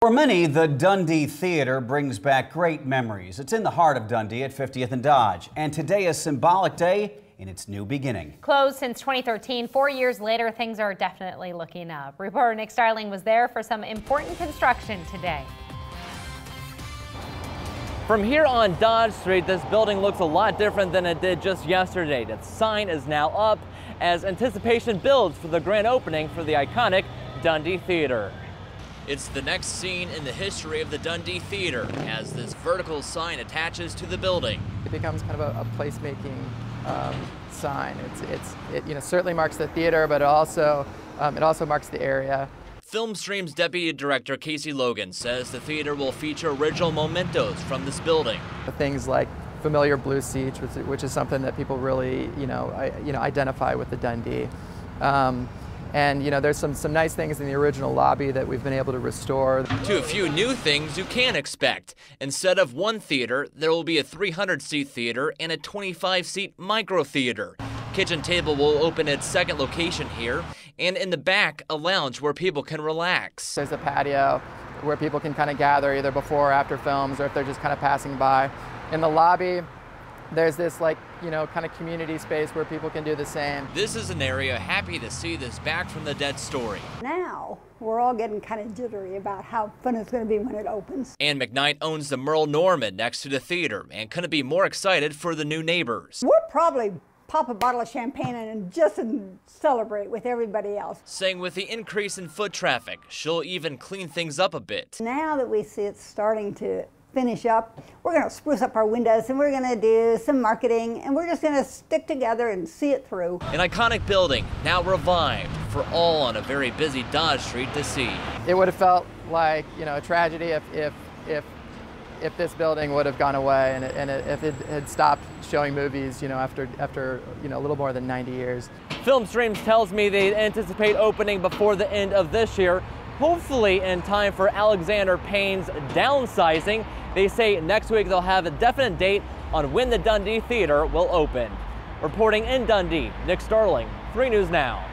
For many, the Dundee Theater brings back great memories. It's in the heart of Dundee at 50th and Dodge, and today is a symbolic day in its new beginning. Closed since 2013, 4 years later, things are definitely looking up. Reporter Nick Starling was there for some important construction today. From here on Dodge Street, this building looks a lot different than it did just yesterday. The sign is now up as anticipation builds for the grand opening for the iconic Dundee Theater. It's the next scene in the history of the Dundee Theater as this vertical sign attaches to the building. It becomes kind of a place-making sign. It certainly marks the theater, but it also marks the area. Filmstream's Deputy Director Casey Logan says the theater will feature original mementos from this building. Things like familiar blue seats, which is something that people really identify with the Dundee. And there's some nice things in the original lobby that we've been able to restore. To a few new things you can expect. Instead of one theater, there will be a 300-seat theater and a 25-seat micro theater. Kitchen Table will open its second location here, and in the back, a lounge where people can relax. There's a patio where people can kind of gather either before or after films, or if they're just kind of passing by. In the lobby, there's this kind of community space where people can do the same. This is an area happy to see this back from the dead story. Now, we're all getting kind of jittery about how fun it's going to be when it opens. Ann McKnight owns the Merle Norman next to the theater and couldn't be more excited for the new neighbors. We'll probably pop a bottle of champagne and just celebrate with everybody else. Saying with the increase in foot traffic, she'll even clean things up a bit. Now that we see it's starting to finish up, we're going to spruce up our windows and we're going to do some marketing and we're just going to stick together and see it through. An iconic building now revived for all on a very busy Dodge Street to see. It would have felt like a tragedy if this building would have gone away and if it had stopped showing movies after a little more than 90 years. Filmstream tells me they anticipate opening before the end of this year, hopefully in time for Alexander Payne's downsizing. They say next week they'll have a definite date on when the Dundee Theater will open. Reporting in Dundee, Nick Starling, 3 News Now.